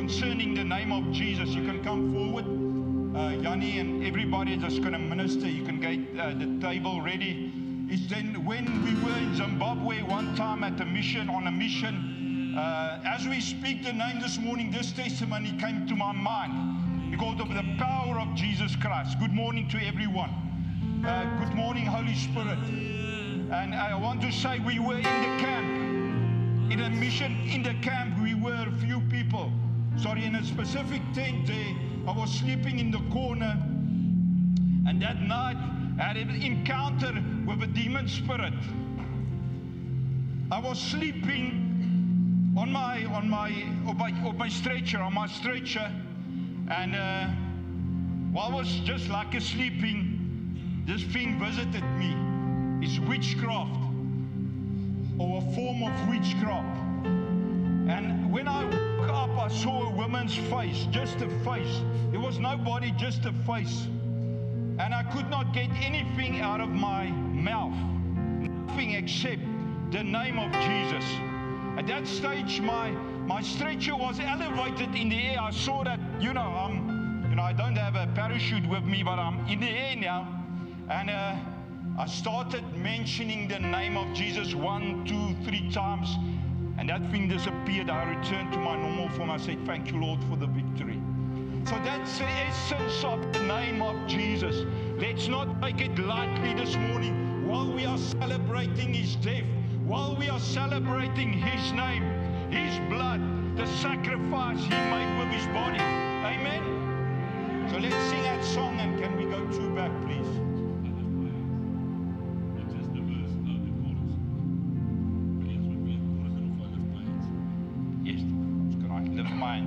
concerning the name of Jesus. You can come forward. Yanni and everybody just going to minister. You can get the table ready. It's then when we were in Zimbabwe one time on a mission, as we speak the name this morning, this testimony came to my mind because of the power of Jesus Christ. Good morning to everyone. Good morning, Holy Spirit. And I want to say we were in the camp, in a mission in the camp. We were a few people. Sorry, in a specific tent there. I was sleeping in the corner, and that night I had an encounter with a demon spirit. I was sleeping on my stretcher, and while I was just like sleeping, this thing visited me. It's witchcraft, or a form of witchcraft. And when I woke up, I saw a woman's face, just a face. There was no body, just a face. And I could not get anything out of my mouth, nothing except the name of Jesus. At that stage, my stretcher was elevated in the air. I saw that, I don't have a parachute with me, but I'm in the air now. And I started mentioning the name of Jesus 1, 2, 3 times. And that thing disappeared. I returned to my normal form. I said, thank you, Lord, for the victory. So that's the essence of the name of Jesus. Let's not take it lightly this morning. While we are celebrating His death, while we are celebrating His name, His blood, the sacrifice He made with His body. Amen? So let's sing that song, and can we go 2 back, please?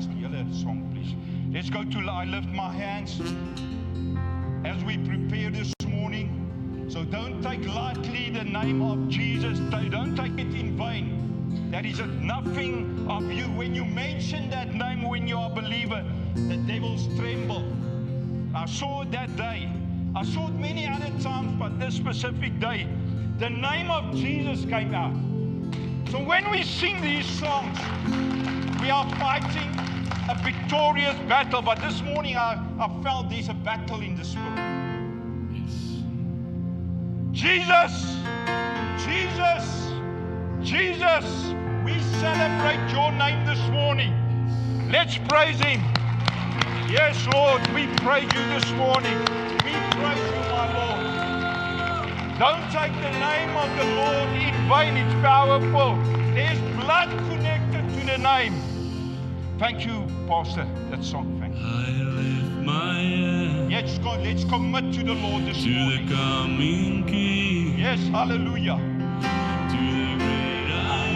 The other song, please. Let's go to I Lift My Hands as we prepare this morning. So don't take lightly the name of Jesus. Don't take it in vain. That is nothing of you. When you mention that name, when you are a believer, the devils tremble. I saw it that day. I saw it many other times, but this specific day, the name of Jesus came out. So when we sing these songs, we are fighting a victorious battle, but this morning I felt there's a battle in the spirit. Yes. Jesus, Jesus, Jesus, we celebrate your name this morning. Let's praise Him. Yes, Lord, we praise you this morning. We praise you, my Lord. Don't take the name of the Lord in vain. It's powerful. There's blood connected to the name. Thank you, Pastor. That song, thank you. I lift my hand. Yes, God, let's commit to the Lord this morning. To the coming King. Yes, hallelujah. To the great I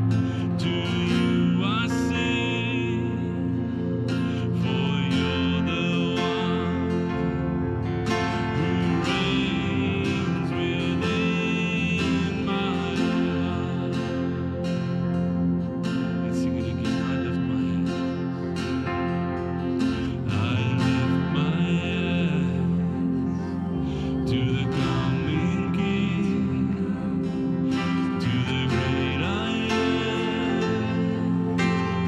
am. To you I sing. For you're the one who reigns within my heart. Let's sing it again. I lift my hands. I lift my hands to the coming King, to the great I am.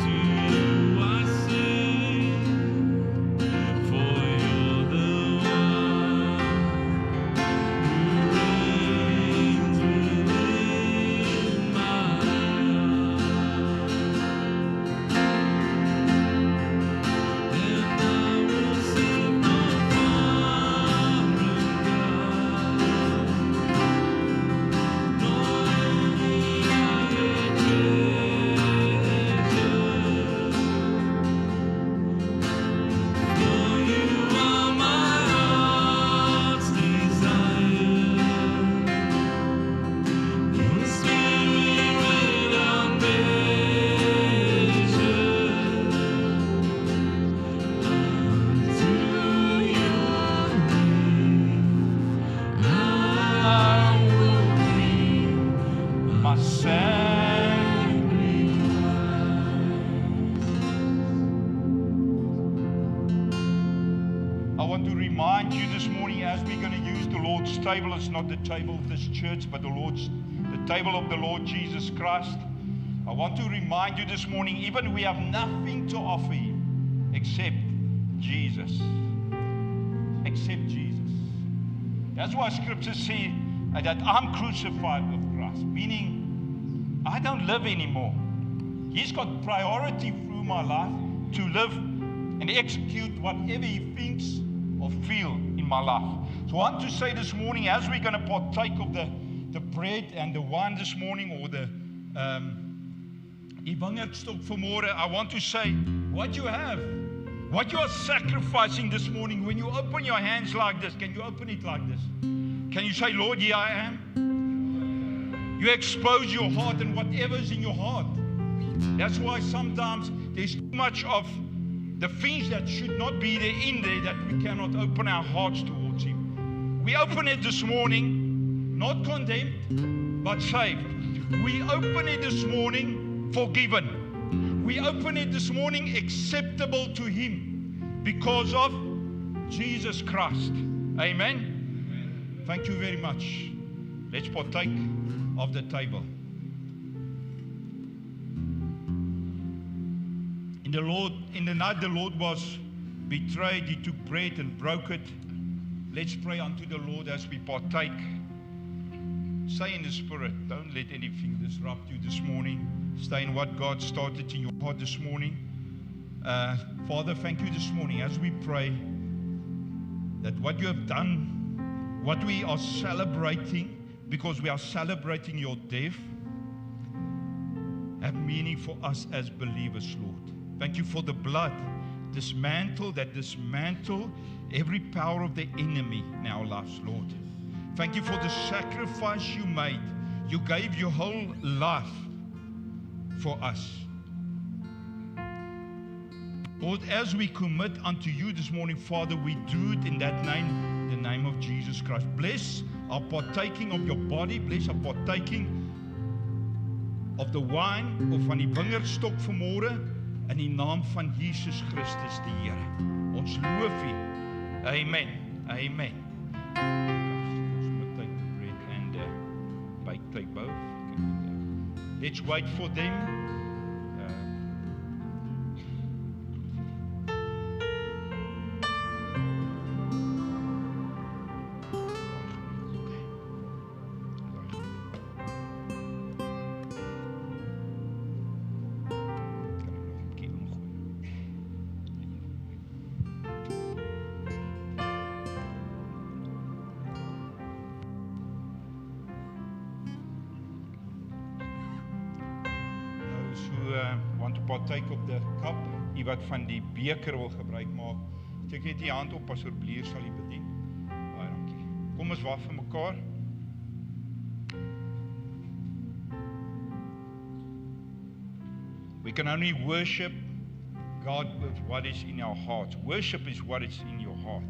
To you I sing, for you're the one who reigns within my heart. And I will sing of foreign God, knowing I for you are my heart's desire. Your spirit without measure. Unto your name I will bring My sacrifice. I want to remind you this morning, as we're going to use the Lord's table, it's not the table of this church, but the table of the Lord Jesus Christ. I want to remind you this morning, even we have nothing to offer Him except Jesus. Except Jesus. That's why scriptures say that I'm crucified with Christ, meaning I don't live anymore. He's got priority through my life to live and execute whatever He thinks or feel in my life. So I want to say this morning, as we're going to partake of the bread and the wine this morning, or the Evangelistop vanmôre, I want to say what you have, what you are sacrificing this morning. When you open your hands like this, can you open it like this? Can you say, Lord, here I am? You expose your heart and whatever's in your heart. That's why sometimes there's too much of the things that should not be there in there, that we cannot open our hearts towards Him. We open it this morning, not condemned, but saved. We open it this morning, forgiven. We open it this morning, acceptable to Him because of Jesus Christ. Amen. Thank you very much. Let's partake of the table. In the night the Lord was betrayed, He took bread and broke it. Let's pray unto the Lord as we partake. Stay in the Spirit. Don't let anything disrupt you this morning. Stay in what God started in your heart this morning. Father, thank you this morning as we pray that what you have done, what we are celebrating, because we are celebrating your death, have meaning for us as believers, Lord. Thank you for the blood, dismantle every power of the enemy in our lives, Lord. Thank you for the sacrifice you made. You gave your whole life for us. Lord, as we commit unto you this morning, Father, we do it in that name, the name of Jesus Christ. Bless our partaking of your body. Bless our partaking of the wine of van die wingerdstok vanmôre. In die naam van Jesus Christus die Here. Ons loof U. Amen. Amen. Ons moet take the bread and take both. Let's wait for them. Want to partake of the cup. U wat van die beker wil gebruik maak, steek net die hand op, Pastor Bleer sal u bedien. Baie dankie. Kom ons wag vir mekaar. We can only worship God with what is in our hearts. Worship is what is in your heart.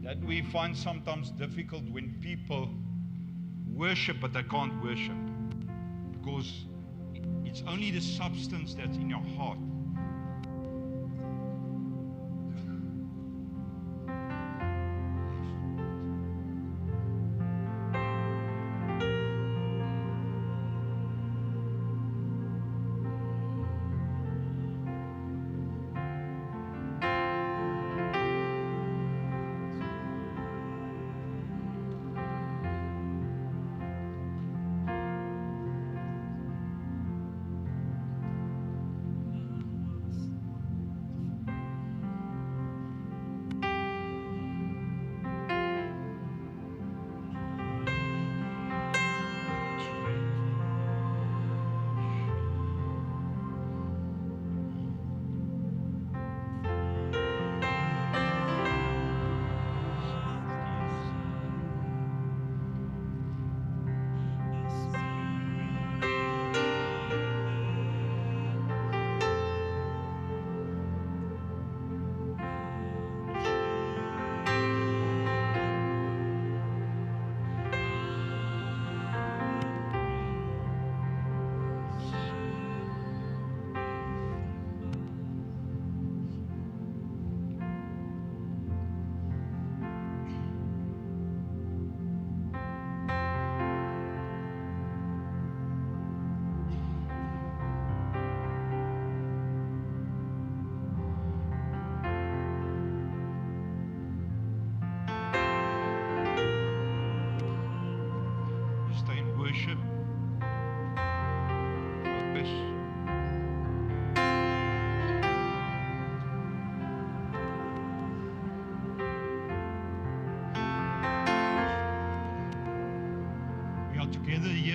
That we find sometimes difficult when people worship but they can't worship, because it's only the substance that's in your heart.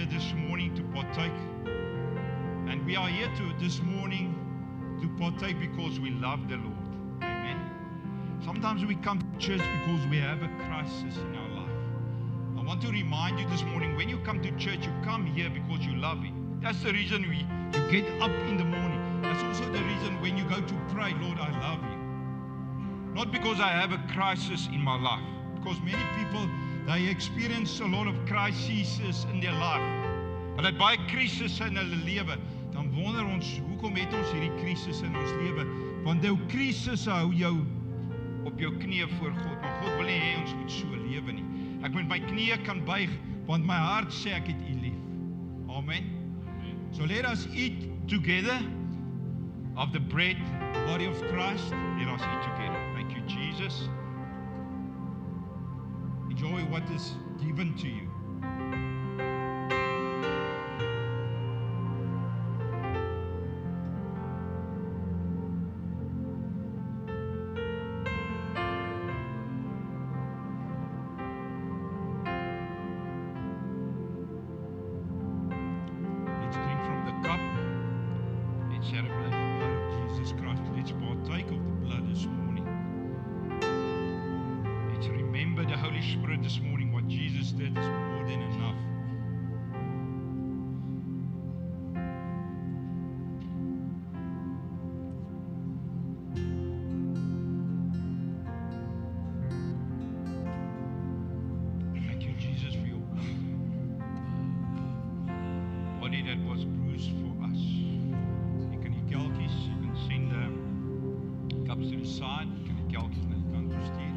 here this morning to partake. And we are here this morning to partake because we love the Lord. Amen. Sometimes we come to church because we have a crisis in our life. I want to remind you this morning, when you come to church, you come here because you love Him. That's the reason you get up in the morning. That's also the reason when you go to pray, Lord, I love you. Not because I have a crisis in my life. Because many people, they experience a lot of crises in their life. Maar dat baie krisis in hulle lewe, dan wonder ons, hoekom het ons hierdie krisis in ons lewe? Want jou krisis hou jou op jou knieë voor God. Maar God wil nie hê ons moet so lewe nie. Ek moet my knieë kan buig, want my hart sê ek het U lief. Amen. So let us eat together of the bread, body of Christ. Let us eat together. Thank you, Jesus. Enjoy what is given to you. Let's drink from the cup. Let's celebrate the blood of Jesus Christ. Let's partake of the blood this morning. Let's remember the Holy Spirit this morning. What Jesus did is more than enough. Thank you, Jesus, for your blood. Body that was bruised for us. You kan die kelkies, you can send the cups to the side. You kan die kelkies na die kant toe stuur.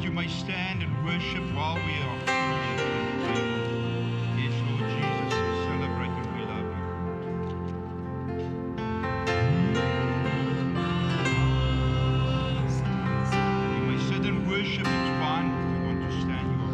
You may stand and worship while we are finished at the table. Yes, Lord Jesus, we celebrate and we love you. You may sit and worship, it's fine. If you want to stand, you are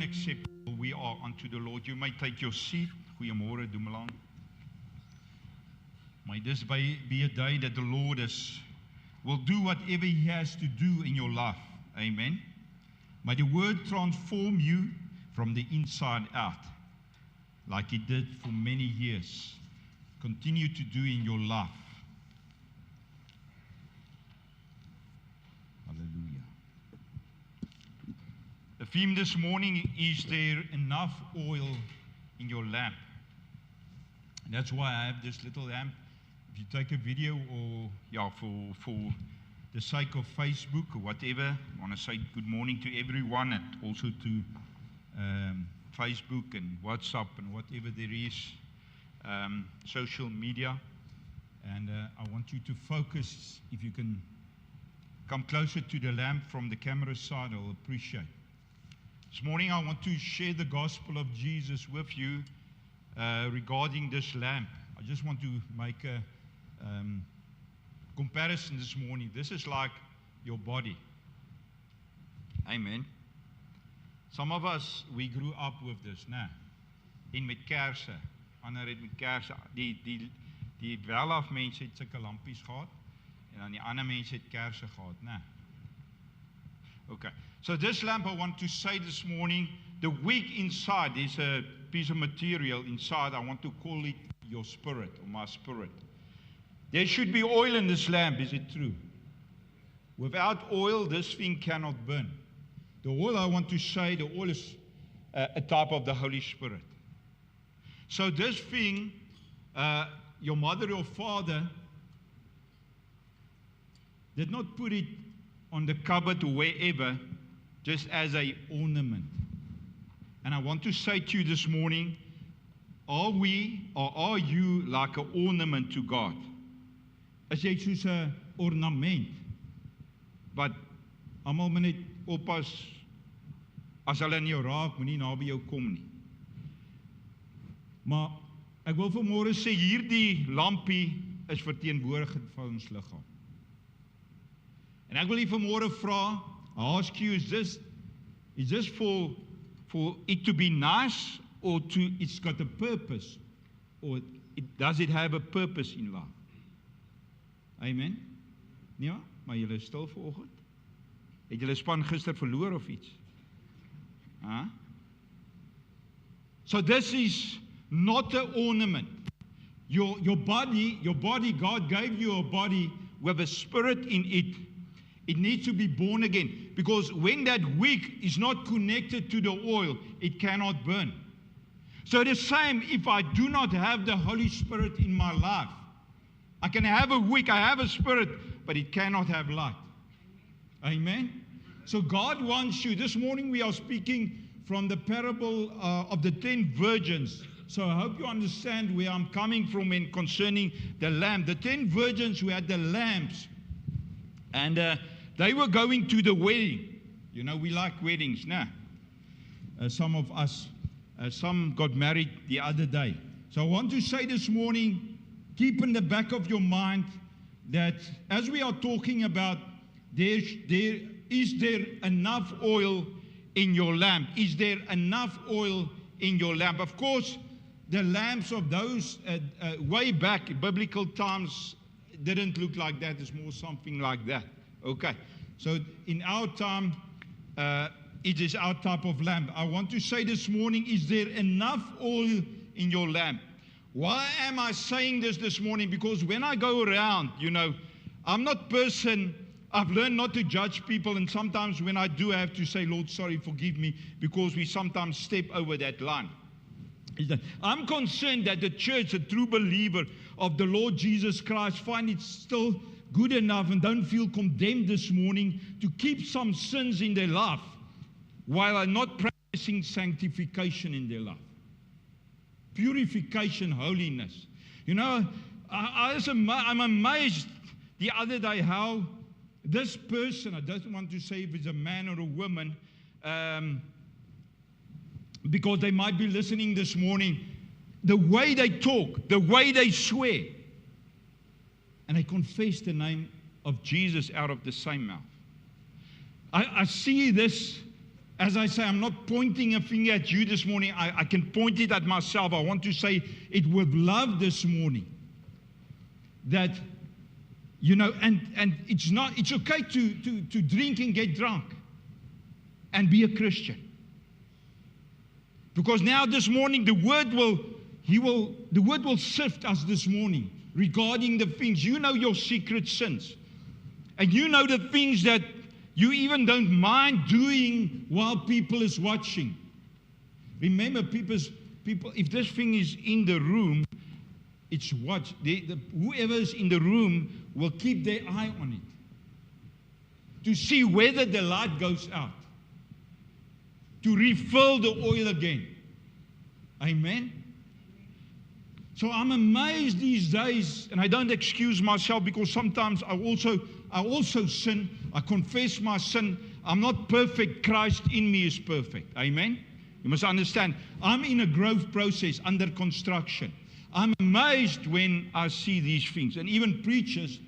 acceptable we are unto the Lord. You may take your seat. Goeiemôre, Dumelang. May this be a day that the Lord will do whatever He has to do in your life. Amen. May the Word transform you from the inside out, like it did for many years. Continue to do in your life. Hallelujah. The theme this morning is there enough oil in your lamp? And that's why I have this little lamp. If you take a video or for the sake of Facebook or whatever, I want to say good morning to everyone and also to Facebook and WhatsApp and whatever there is, social media. And I want you to focus. If you can come closer to the lamp from the camera side, I'll appreciate. This morning I want to share the gospel of Jesus with you regarding this lamp. I just want to make a comparison this morning. This is like your body. Amen. Some of us, we grew up with this, né? En met kerse. Ander het met kerse. Die welaf mense het sulke lampies gehad. En dan die ander mense het kerse gehad, né? Okay. So this lamp, I want to say this morning, the wick inside, there's a piece of material inside. I want to call it your spirit, or my spirit. There should be oil in this lamp, is it true? Without oil, this thing cannot burn. The oil, I want to say, the oil is a type of the Holy Spirit. So this thing, your mother or father did not put it on the cupboard or wherever, just as an ornament. And I want to say to you this morning, are we or are you like an ornament to God? Is jy soos 'n ornament? Wat almal moet net oppas as hulle in jou raak, moenie naby jou kom nie. Maar ek wil vanmôre sê hierdie lampie is verteenwoordigend van ons liggaam. En ek wil u vanmôre vra, ask you, is this for it to be nice, or it's got a purpose, or does it have a purpose in life? Amen. Ja, maar julle is stil vanoggend. Het julle span gister verloor of iets? Huh? So this is not an ornament. Your body, God gave you a body with a spirit in it. It needs to be born again. Because when that wick is not connected to the oil, it cannot burn. So the same, if I do not have the Holy Spirit in my life, I can have a wick, I have a spirit, but it cannot have light. Amen? So God wants you. This morning we are speaking from the parable of the 10 virgins. So I hope you understand where I'm coming from in concerning the lamp. The 10 virgins who had the lamps, and they were going to the wedding. You know, we like weddings, nah? Some of us, some got married the other day. So I want to say this morning, keep in the back of your mind that as we are talking about, is there enough oil in your lamp? Is there enough oil in your lamp? Of course, the lamps of those way back in biblical times didn't look like that. It's more something like that. Okay, so in our time, it is our type of lamp. I want to say this morning, is there enough oil in your lamp? Why am I saying this morning? Because when I go around, you know, I'm not person, I've learned not to judge people, and sometimes when I do, I have to say, Lord, sorry, forgive me, because we sometimes step over that line. I'm concerned that the church, a true believer of the Lord Jesus Christ, find it still good enough and don't feel condemned this morning to keep some sins in their life while are not practicing sanctification in their life. Purification, holiness. You know, I'm amazed the other day how this person, I don't want to say if it's a man or a woman, because they might be listening this morning, the way they talk, the way they swear, and they confess the name of Jesus out of the same mouth. I see this, as I say, I'm not pointing a finger at you this morning. I can point it at myself. I want to say it with love this morning. That, you know, and it's okay to drink and get drunk and be a Christian. Because now this morning the word will sift us this morning regarding the things. You know your secret sins. And you know the things that you even don't mind doing while people is watching. Remember, people, if this thing is in the room, it's watched. Whoever is in the room will keep their eye on it to see whether the light goes out, to refill the oil again. Amen. So I'm amazed these days, and I don't excuse myself because sometimes I also sin. I confess my sin. I'm not perfect. Christ in me is perfect. Amen. You must understand, I'm in a growth process, under construction. I'm amazed when I see these things. And even preachers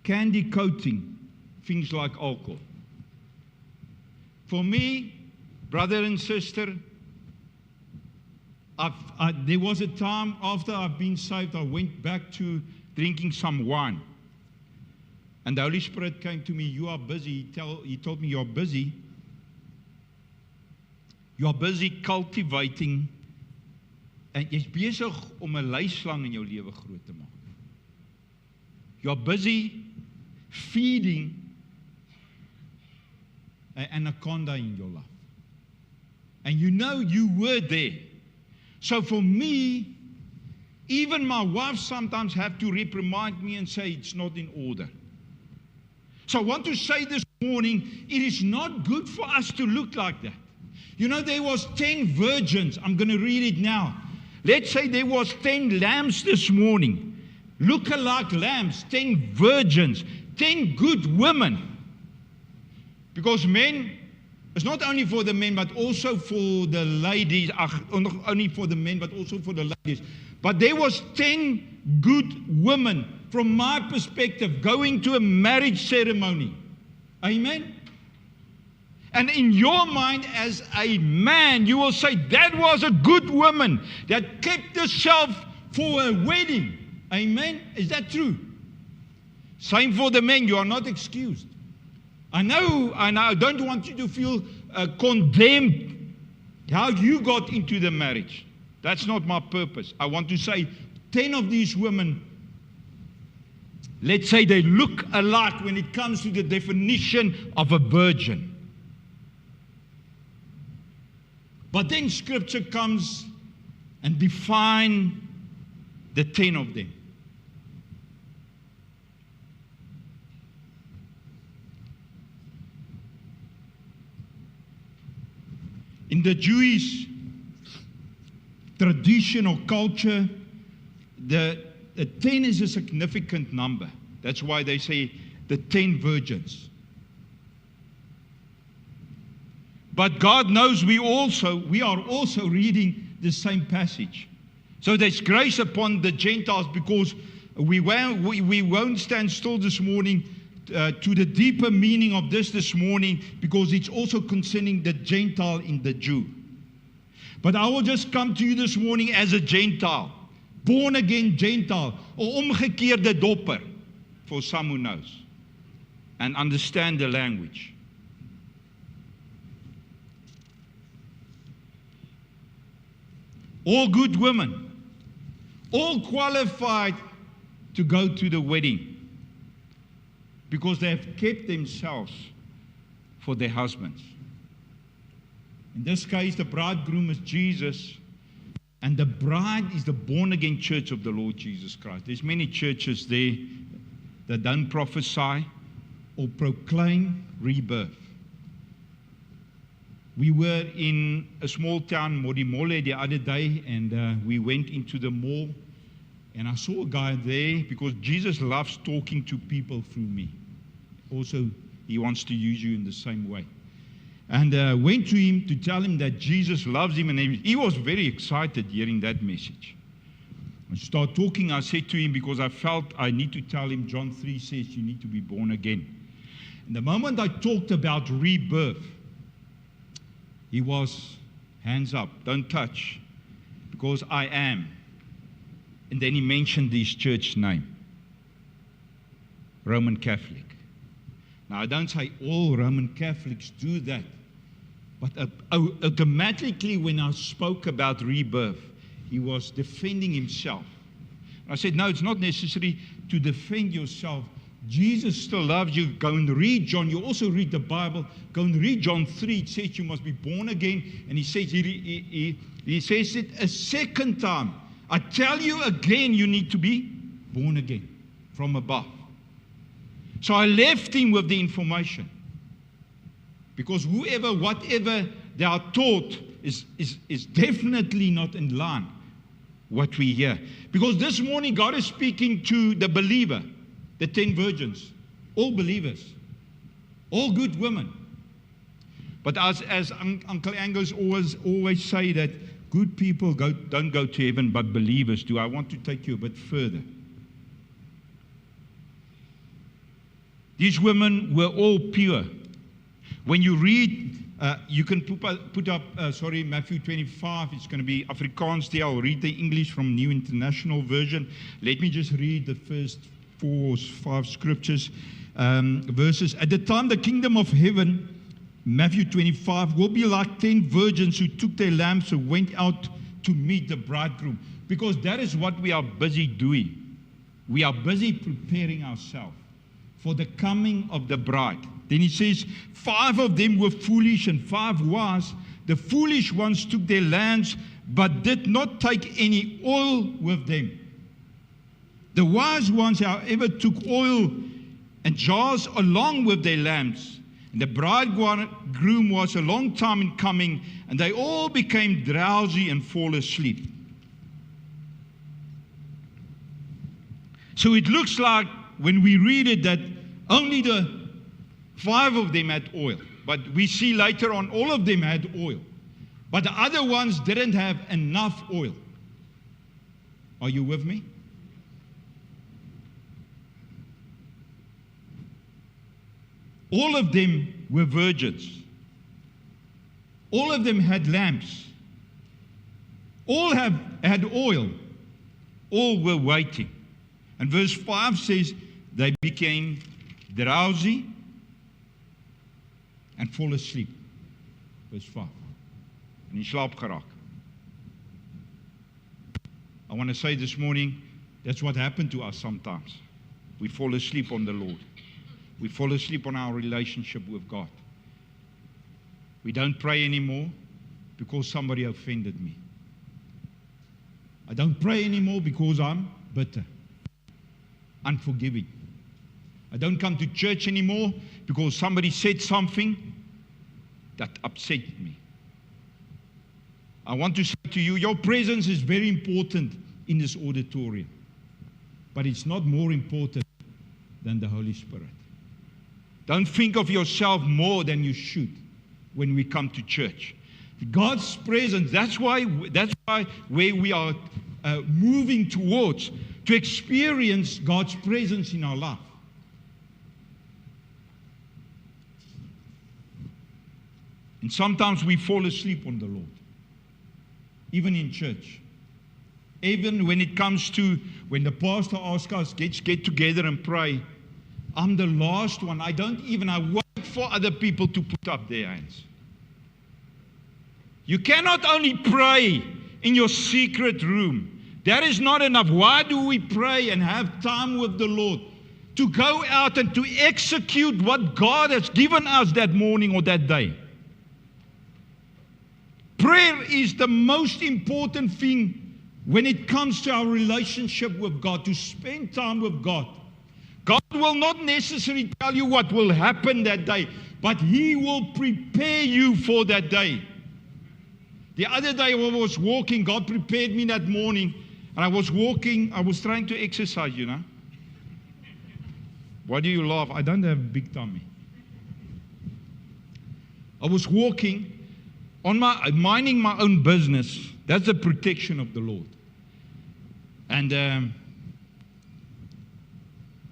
candy coating things like alcohol. For me, brother and sister, there was a time after I've been saved, I went back to drinking some wine. And the Holy Spirit came to me, you are busy. He told me, you're busy. You're busy cultivating. En jy's besig om 'n leislang in jou lewe groot te maak. You're busy feeding an anaconda in your life. And you know you were there. So for me, even my wife sometimes have to reprimand me and say it's not in order. So I want to say this morning, it is not good for us to look like that. You know, there was 10 virgins. I'm going to read it now. Let's say there was 10 lambs this morning. Look-alike lambs, 10 virgins, 10 good women. Because men, it's not only for the men, but also for the ladies. Not only for the men, but also for the ladies. But there was 10 good women, from my perspective, going to a marriage ceremony. Amen? And in your mind as a man, you will say, that was a good woman that kept herself for a wedding. Amen? Is that true? Same for the men, you are not excused. I know, I don't want you to feel condemned how you got into the marriage. That's not my purpose. I want to say 10 of these women, let's say they look alike when it comes to the definition of a virgin. But then Scripture comes and defines the 10 of them. In the Jewish tradition or culture, the 10 is a significant number. That's why they say the 10 virgins. But God knows we are also reading the same passage. So there's grace upon the Gentiles, because we won't stand still this morning to the deeper meaning of this morning, because it's also concerning the Gentile in the Jew. But I will just come to you this morning as a Gentile, born again Gentile, or omgekeerde dopper, for some who knows and understand the language. All good women, all qualified to go to the wedding, because they have kept themselves for their husbands. In this case, the bridegroom is Jesus, and the bride is the born-again church of the Lord Jesus Christ. There's many churches there that don't prophesy or proclaim rebirth. We were in a small town, Modimolle, the other day, and we went into the mall, and I saw a guy there, because Jesus loves talking to people through me. Also, he wants to use you in the same way. And went to him to tell him that Jesus loves him, and he was very excited hearing that message. I started talking, I said to him, because I felt I need to tell him, John 3 says you need to be born again. And the moment I talked about rebirth, he was, hands up, don't touch, because I am. And then he mentioned his church name, Roman Catholic. Now, I don't say all Roman Catholics do that, but automatically when I spoke about rebirth, he was defending himself. I said, no, it's not necessary to defend yourself. Jesus still loves you. Go and read John. You also read the Bible. Go and read John 3. It says you must be born again. And he says he says it a second time. I tell you again, you need to be born again from above. So I left him with the information. Because whatever they are taught is definitely not in line what we hear. Because this morning God is speaking to the believer. The 10 virgins, all believers, all good women. But as Uncle Angus always say, that good people don't go to heaven, but believers do. I want to take you a bit further. These women were all pure. When you read, you can put up Matthew 25. It's going to be Afrikaans there. I'll read the English from New International Version. Let me just read the first 4 or 5 scriptures, verses. At the time, the kingdom of heaven, Matthew 25, will be like 10 virgins who took their lamps and went out to meet the bridegroom. Because that is what we are busy doing. We are busy preparing ourselves for the coming of the bride. Then he says, 5 of them were foolish and 5 wise. The foolish ones took their lamps, but did not take any oil with them. The wise ones, however, took oil and jars along with their lamps. And the bridegroom was a long time in coming, and they all became drowsy and fall asleep. So it looks like, when we read it, that only the 5 of them had oil. But we see later on, all of them had oil. But the other ones didn't have enough oil. Are you with me? All of them were virgins. All of them had lamps. All had oil. All were waiting. And verse 5 says, they became drowsy and fall asleep. Verse 5. En in slaap geraak. I want to say this morning, that's what happened to us sometimes. We fall asleep on the Lord. We fall asleep on our relationship with God. We don't pray anymore because somebody offended me. I don't pray anymore because I'm bitter, unforgiving. I don't come to church anymore because somebody said something that upset me. I want to say to you, your presence is very important in this auditorium, but it's not more important than the Holy Spirit. Don't think of yourself more than you should when we come to church. God's presence, that's why where we are moving towards, to experience God's presence in our life. And sometimes we fall asleep on the Lord, even in church. Even when it comes to, when the pastor asks us, let's get together and pray, I'm the last one. I wait for other people to put up their hands. You cannot only pray in your secret room. That is not enough. Why do we pray and have time with the Lord? To go out and to execute what God has given us that morning or that day. Prayer is the most important thing when it comes to our relationship with God, to spend time with God. God will not necessarily tell you what will happen that day, but He will prepare you for that day. The other day when I was walking, God prepared me that morning, and I was walking, I was trying to exercise, you know. Why do you laugh? I don't have a big tummy. I was walking, minding my own business. That's the protection of the Lord. And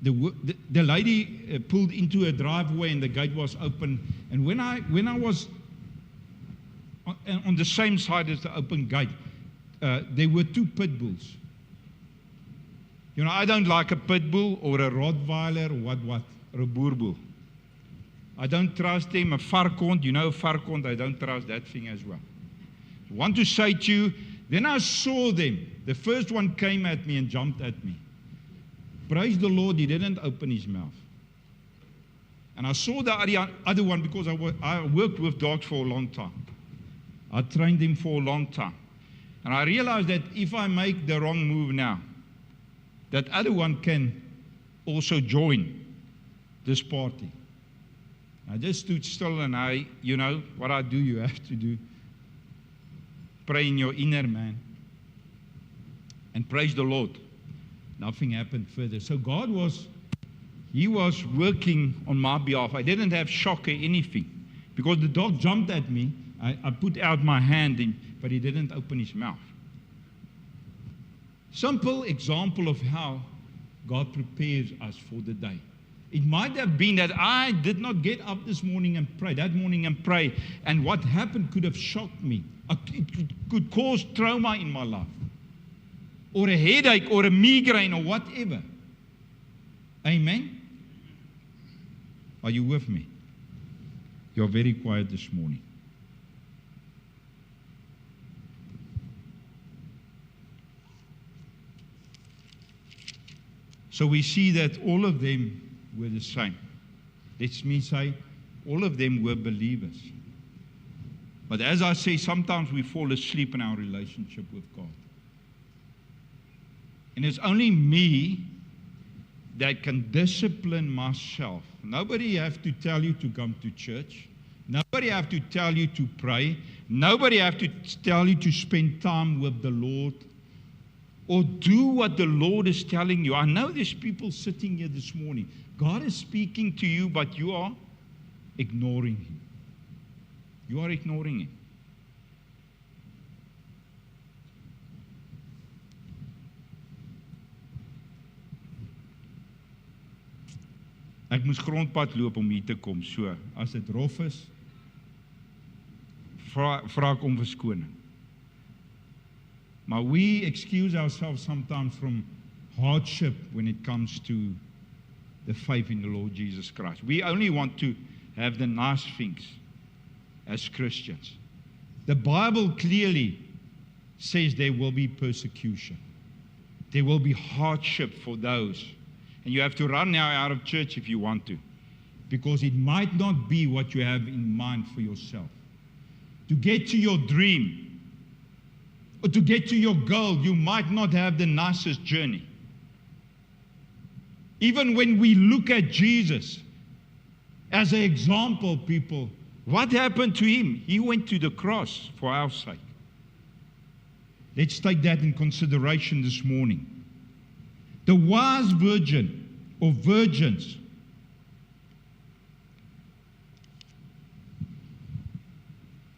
the lady pulled into a driveway and the gate was open. And when I was on the same side as the open gate, there were 2 pit bulls. You know, I don't like a pit bull or a Rottweiler or or a boerbull. I don't trust them. A varkond, you know, a varkond, I don't trust that thing as well. I want to say to you, then I saw them. The first one came at me and jumped at me. Praise the Lord, he didn't open his mouth. And I saw the other one because I worked with dogs for a long time. I trained them for a long time. And I realized that if I make the wrong move now, that other one can also join this party. I just stood still and you know, what I do, you have to do. Pray in your inner man. And praise the Lord. Nothing happened further. So God He was working on my behalf. I didn't have shock or anything. Because the dog jumped at me, I put out my hand but he didn't open his mouth. Simple example of how God prepares us for the day. It might have been that I did not get up this morning and pray, and what happened could have shocked me. It could cause trauma in my life, or a headache, or a migraine, or whatever. Amen? Are you with me? You're very quiet this morning. So we see that all of them were the same. Let me say, all of them were believers. But as I say, sometimes we fall asleep in our relationship with God. And it's only me that can discipline myself. Nobody has to tell you to come to church. Nobody has to tell you to pray. Nobody has to tell you to spend time with the Lord, or do what the Lord is telling you. I know there's people sitting here this morning. God is speaking to you, but you are ignoring Him. You are ignoring Him. Ek moes grondpad loop om hier te kom. So, as dit rof is, vra ek om verskoning. But we excuse ourselves sometimes from hardship when it comes to the faith in the Lord Jesus Christ. We only want to have the nice things as Christians. The Bible clearly says there will be persecution. There will be hardship for those. And you have to run now out of church if you want to, because it might not be what you have in mind for yourself. To get to your dream, or to get to your goal, you might not have the nicest journey. Even when we look at Jesus as an example, people, what happened to Him? He went to the cross for our sake. Let's take that in consideration this morning. The wise virgin, or virgins,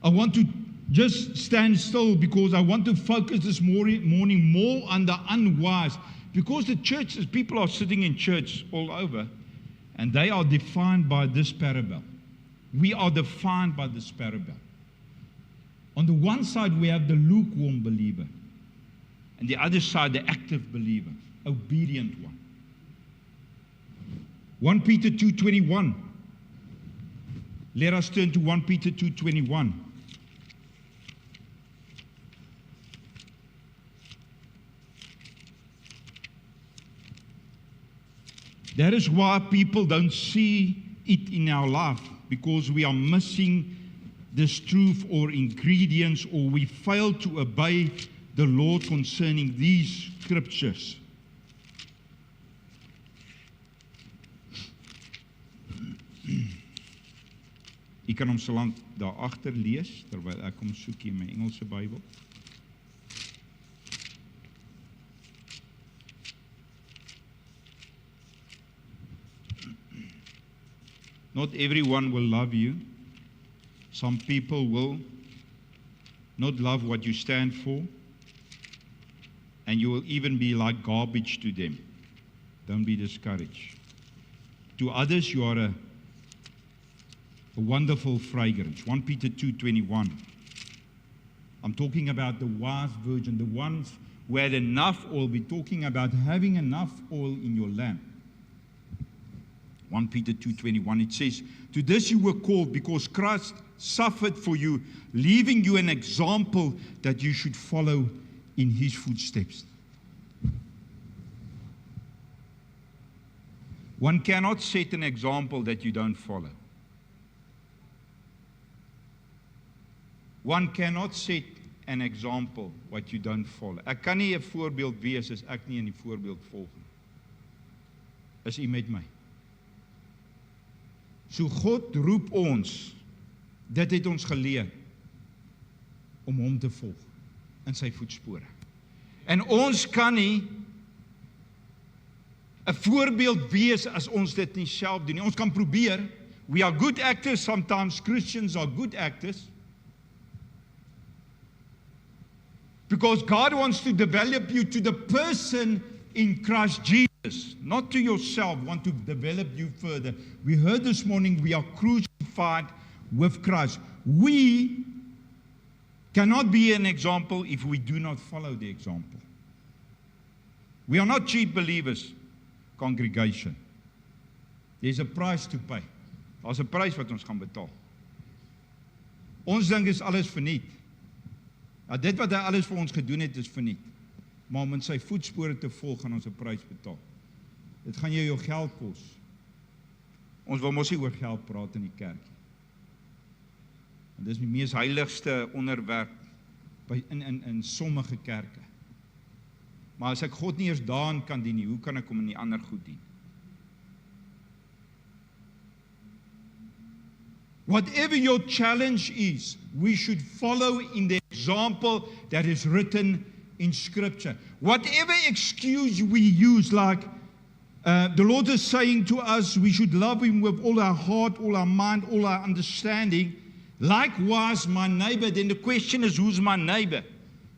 I want to just stand still because I want to focus this morning more on the unwise. Because the churches, people are sitting in church all over, and they are defined by this parable. We are defined by this parable. On the one side, we have the lukewarm believer, and the other side, the active believer, obedient one. 1 Peter 2:21. Let us turn to 1 Peter 2:21. That is why people don't see it in our life, because we are missing this truth or ingredients, or we fail to obey the Lord concerning these scriptures. Ek kan hom so lank daar agter lees terwyl ek hom soek in my Engelse Bybel. Not everyone will love you. Some people will not love what you stand for, and you will even be like garbage to them. Don't be discouraged. To others, you are a wonderful fragrance. 1 Peter 2:21. I'm talking about the wise virgin, the ones who had enough oil. We're talking about having enough oil in your lamp. 1 Peter 2:21, it says, to this you were called, because Christ suffered for you, leaving you an example that you should follow in His footsteps. One cannot set an example that you don't follow. One cannot set an example what you don't follow. Ek kan nie 'n voorbeeld wees as ek nie in die voorbeeld volg nie. Is u met my? So God roep ons, dit het ons geleer, om hom te volg in sy voetspore. En ons kan nie 'n voorbeeld wees as ons dit nie self doen nie. Ons kan probeer. We are good actors sometimes. Christians are good actors. Because God wants to develop you to the person in Christ Jesus, not to yourself, want to develop you further. We heard this morning we are crucified with Christ. We cannot be an example if we do not follow the example. We are not cheap believers, congregation. There's a price to pay. Daar's 'n prys wat ons gaan betaal. Ons dink is alles verniet. Dit wat hy alles vir ons gedoen het is verniet. Maar om in sy voetspore te volg gaan ons 'n prys betaal. Dit gaan jou geld kos. Ons wil mos nie oor geld praat in die kerk. En dis die mees heiligste onderwerp in sommige kerke. Maar as ek God nie eers daarin kan dien nie, hoe kan ek hom in die ander goed dien? Whatever your challenge is, we should follow in the example that is written in Scripture. Whatever excuse we use, like the Lord is saying to us, we should love Him with all our heart, all our mind, all our understanding. Likewise, my neighbor. Then the question is, who's my neighbor?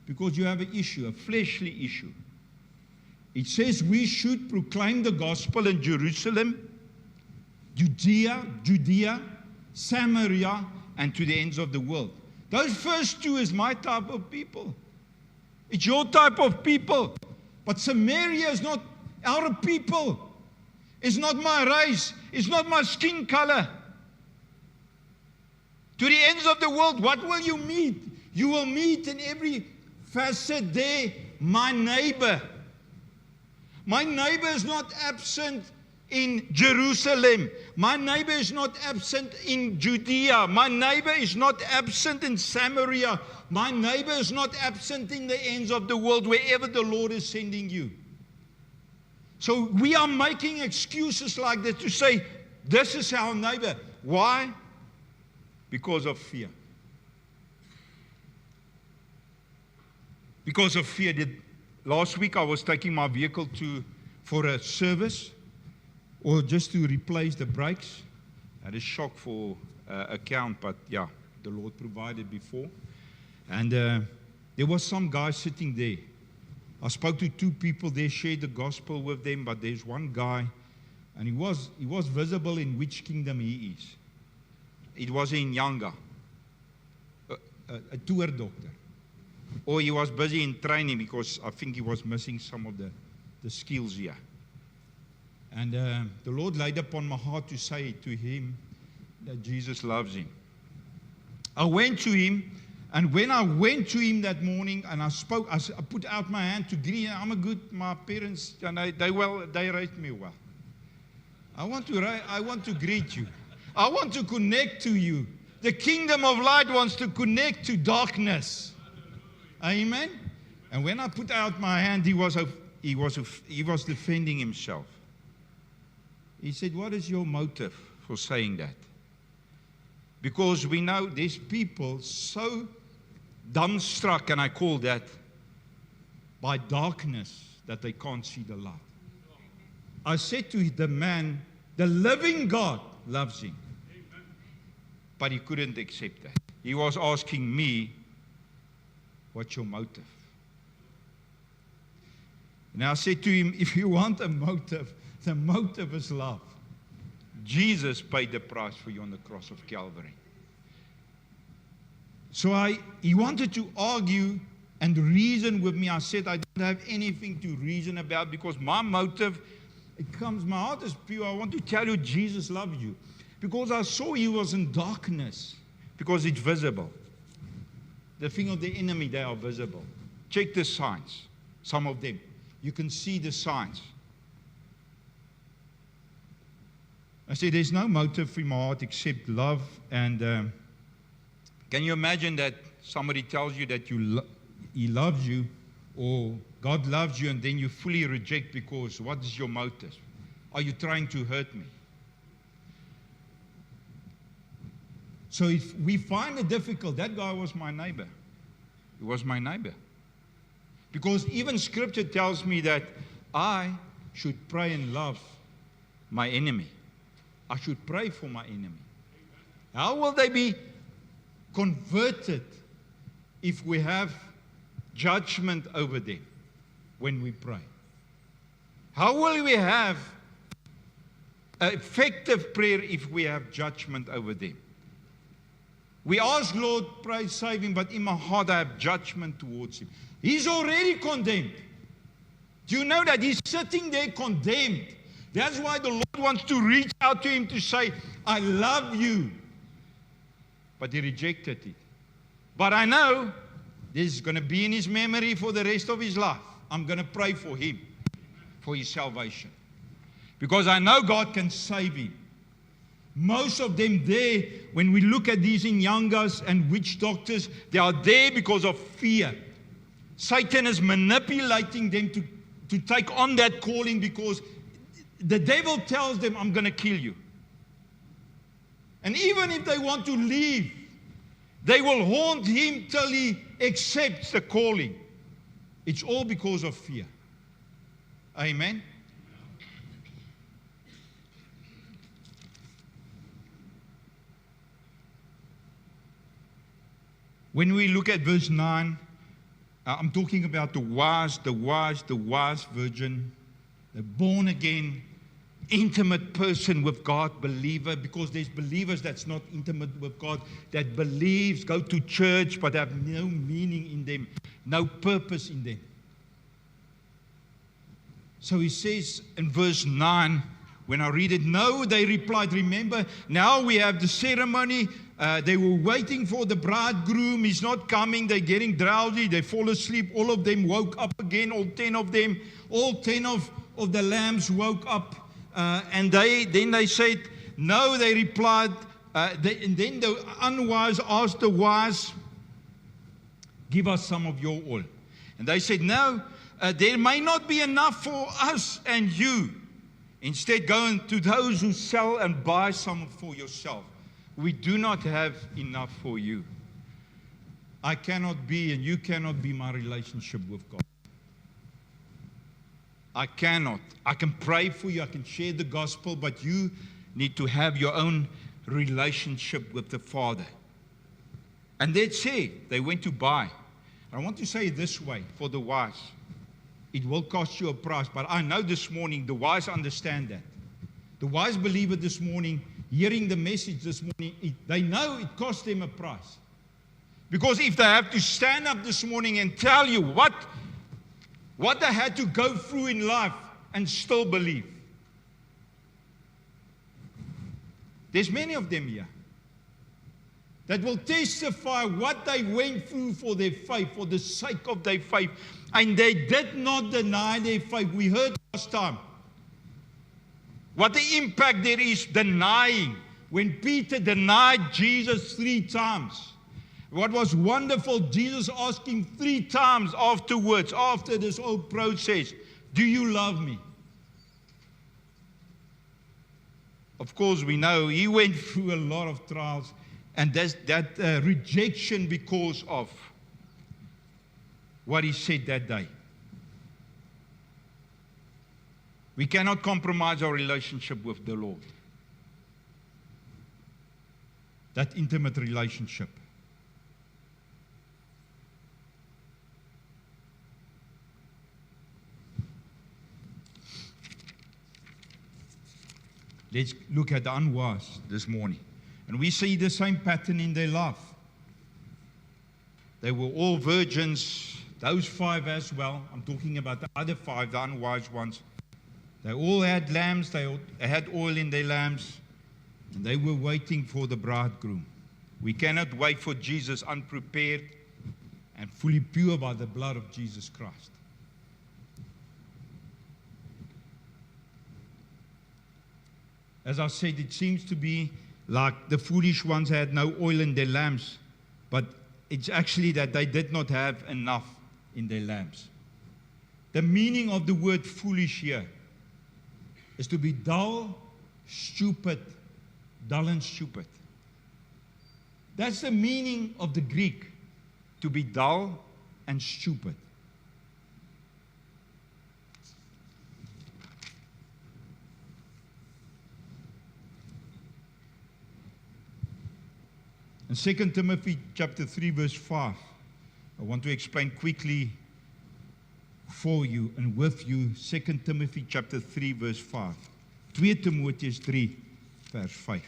Because you have an issue, a fleshly issue. It says we should proclaim the gospel in Jerusalem, Judea, Samaria, and to the ends of the world. Those first two is my type of people. It's your type of people. But Samaria is not our people. It's not my race. It's not my skin color. To the ends of the world, what will you meet? You will meet in every facet there, my neighbor. My neighbor is not absent in Jerusalem. My neighbor is not absent in Judea. My neighbor is not absent in Samaria. My neighbor is not absent in the ends of the world, wherever the Lord is sending you. So we are making excuses like that to say, this is our neighbor. Why? Because of fear. Because of fear. Last week I was taking my vehicle for a service, or just to replace the brakes. I had a shock for account, but yeah, the Lord provided before. And there was some guy sitting there. I spoke to two people there, shared the gospel with them, but there's one guy, and he was visible in which kingdom he is. It was in Yanga, a tour doctor. Or he was busy in training because I think he was missing some of the skills here. And the Lord laid upon my heart to say to him that Jesus loves him. I went to him, and when I went to him that morning and I spoke, I put out my hand to greet him. My parents, and they raised me well. I want to greet you. I want to connect to you. The kingdom of light wants to connect to darkness. Amen. And when I put out my hand, he was defending himself. He said, "What is your motive for saying that?" Because we know there's people so dumbstruck, and I call that, by darkness that they can't see the light. I said to the man, the living God loves him. But he couldn't accept that. He was asking me, what's your motive? And I said to him, if you want a motive, the motive is love. Jesus paid the price for you on the cross of Calvary. So he wanted to argue and reason with me. I said, I don't have anything to reason about because my motive, my heart is pure. I want to tell you Jesus loves you. Because I saw he was in darkness. Because it's visible. The thing of the enemy, they are visible. Check the signs. Some of them. You can see the signs. I said, there's no motive in my heart except love. And can you imagine that somebody tells you that he loves you, or God loves you, and then you fully reject because what is your motive? Are you trying to hurt me? So if we find it difficult, that guy was my neighbor. He was my neighbor. Because even Scripture tells me that I should pray and love my enemy. I should pray for my enemy. How will they be converted if we have judgment over them when we pray? How will we have effective prayer if we have judgment over them? We ask, Lord, pray, save him, but in my heart I have judgment towards him. He's already condemned. Do you know that he's sitting there condemned? That's why the Lord wants to reach out to him to say, I love you. But he rejected it. But I know this is going to be in his memory for the rest of his life. I'm going to pray for him, for his salvation. Because I know God can save him. Most of them there, when we look at these Inyangas and witch doctors, they are there because of fear. Satan is manipulating them to take on that calling because the devil tells them, I'm going to kill you. And even if they want to leave, they will haunt him till he accepts the calling. It's all because of fear. Amen. When we look at verse 9, I'm talking about the wise virgin, the born again, intimate person with God, believer, because there's believers that's not intimate with God, that believes, go to church, but have no meaning in them, no purpose in them. So he says in verse 9, when I read it, no, they replied, remember, now we have the ceremony. They were waiting for the bridegroom. He's not coming. They're getting drowsy. They fall asleep. All of them woke up again, all 10 of them. All 10 of the lambs woke up. And then they said, no, they replied. And then the unwise asked the wise, give us some of your oil. And they said, no, there may not be enough for us and you. Instead, go to those who sell and buy some for yourself. We do not have enough for you. I cannot be, and you cannot be my relationship with God. I cannot. I can pray for you, I can share the gospel, but you need to have your own relationship with the Father. And that's it. They went to buy. I want to say it this way for the wise. It will cost you a price, but I know this morning the wise understand that. The wise believer this morning, hearing the message this morning, they know it cost them a price. Because if they have to stand up this morning and tell you what they had to go through in life and still believe. There's many of them here that will testify what they went through for their faith, for the sake of their faith. And they did not deny their faith. We heard last time what the impact there is denying. When Peter denied Jesus 3 times. What was wonderful, Jesus asked him 3 times afterwards, after this whole process, do you love me? Of course, we know he went through a lot of trials, and there's that rejection because of what he said that day. We cannot compromise our relationship with the Lord. That intimate relationship. Let's look at the unwise this morning. And we see the same pattern in their life. They were all virgins, those 5 as well. I'm talking about the other 5, the unwise ones. They all had lambs, they had oil in their lamps, and they were waiting for the bridegroom. We cannot wait for Jesus unprepared and fully pure by the blood of Jesus Christ. As I said, it seems to be like the foolish ones had no oil in their lamps, but it's actually that they did not have enough in their lamps. The meaning of the word foolish here is to be dull, stupid, dull and stupid. That's the meaning of the Greek, to be dull and stupid. In 2 Timothy chapter 3 verse 5, I want to explain quickly for you and with you 2 Timothy chapter 3 verse 5. 2 Timotheus 3 vers 5.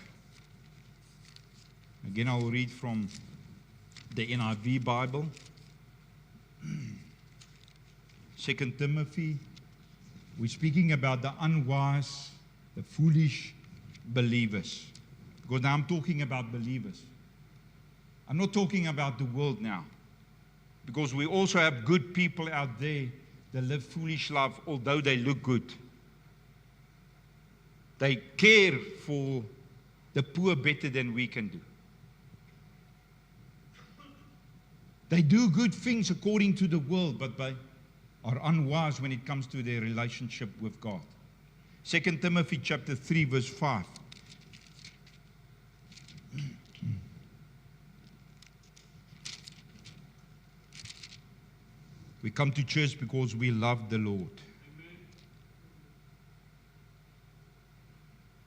Again, I will read from the NIV Bible. 2 Timothy, we're speaking about the unwise, the foolish believers. Because now I'm talking about believers. I'm not talking about the world now. Because we also have good people out there that live foolish life, although they look good. They care for the poor better than we can do. They do good things according to the world, but they are unwise when it comes to their relationship with God. 2 Timothy chapter 3 verse 5. We come to church because we love the Lord.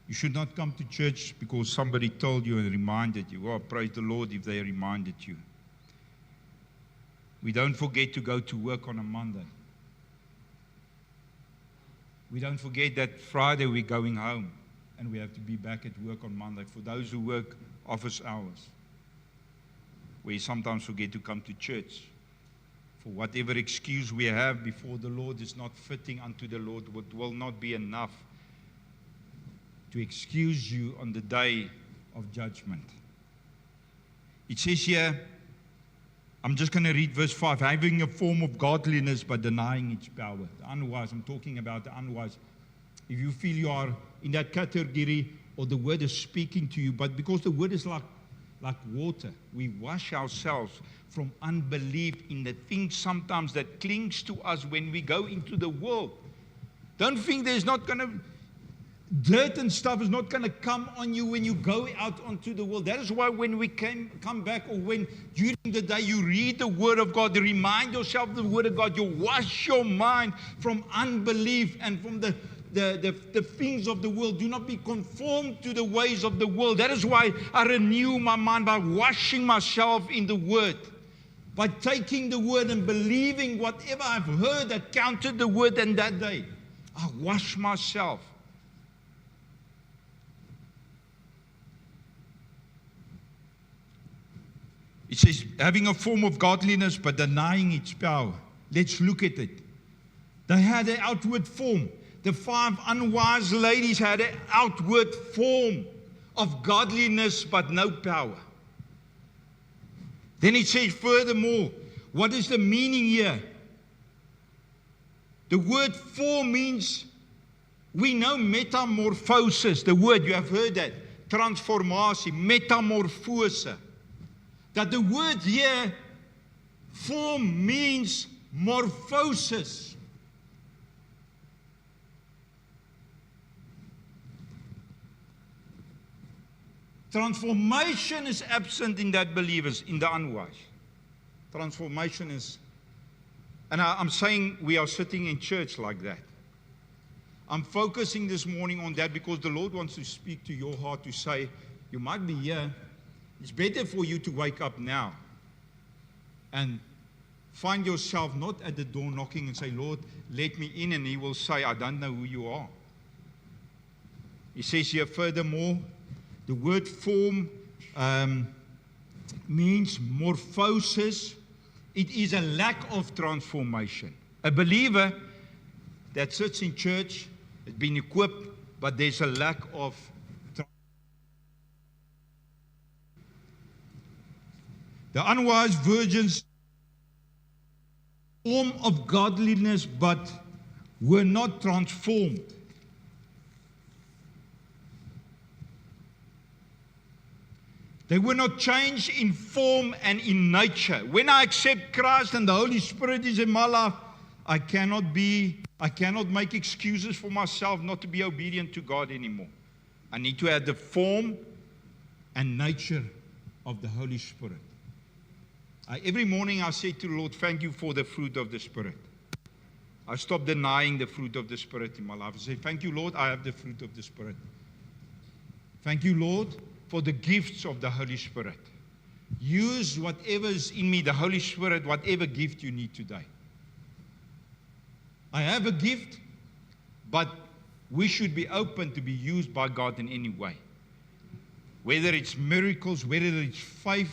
You should not come to church because somebody told you and reminded you. Oh, praise the Lord if they reminded you. We don't forget to go to work on a Monday. We don't forget that Friday we're going home and we have to be back at work on Monday. For those who work office hours, we sometimes forget to come to church. For whatever excuse we have before the Lord is not fitting unto the Lord, what will not be enough to excuse you on the day of judgment. It says here, I'm just going to read verse 5. Having a form of godliness but denying its power. The unwise, I'm talking about the unwise. If you feel you are in that category or the word is speaking to you, but because the word is like water, we wash ourselves from unbelief in the things sometimes that clings to us when we go into the world. Don't think there's not going to, dirt and stuff is not going to come on you when you go out onto the world. That is why when we come back, or when during the day you read the Word of God, you remind yourself of the Word of God, you wash your mind from unbelief and from the things of the world. Do not be conformed to the ways of the world. That is why I renew my mind by washing myself in the Word. By taking the Word and believing whatever I've heard that counted the Word in that day. I wash myself. It says, having a form of godliness but denying its power. Let's look at it. They had an outward form. The 5 unwise ladies had an outward form of godliness but no power. Then it says furthermore, what is the meaning here? The word form means, we know metamorphosis. The word, you have heard that. Transformatie, metamorphose. That the word here, form, means morphosis. Transformation is absent in that believers, in the unwise. Transformation is, and I'm saying we are sitting in church like that. I'm focusing this morning on that because the Lord wants to speak to your heart to say, you might be here. It's better for you to wake up now and find yourself not at the door knocking and say, Lord, let me in, and He will say, I don't know who you are. He says here furthermore, the word form means morphosis. It is a lack of transformation. A believer that sits in church has been equipped, but there's a lack of transformation. The unwise virgins, form of godliness, but were not transformed. They were not changed in form and in nature. When I accept Christ and the Holy Spirit is in my life, I cannot make excuses for myself not to be obedient to God anymore. I need to have the form and nature of the Holy Spirit. Every morning I say to the Lord, thank you for the fruit of the Spirit. I stop denying the fruit of the Spirit in my life. I say, thank you, Lord, I have the fruit of the Spirit. Thank you, Lord, for the gifts of the Holy Spirit. use whatever is in me, the Holy Spirit, whatever gift you need today. I have a gift, but we should be open to be used by God in any way. Whether it's miracles, whether it's faith,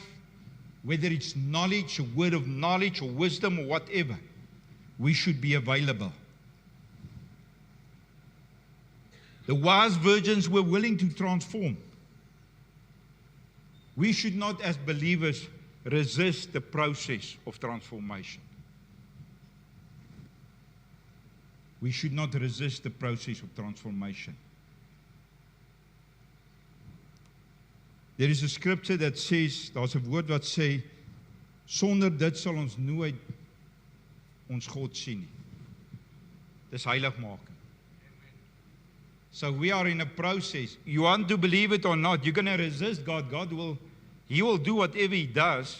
whether it's knowledge, a word of knowledge or wisdom or whatever, we should be available. The wise virgins were willing to transform. We should not, as believers, resist the process of transformation. We should not resist the process of transformation. There is a scripture that says, daar's 'n woord wat sê, sonder dit sal ons nooit ons God sien nie. Dis heiligmaking. So we are in a process. You want to believe it or not, you're going to resist God. He will do whatever He does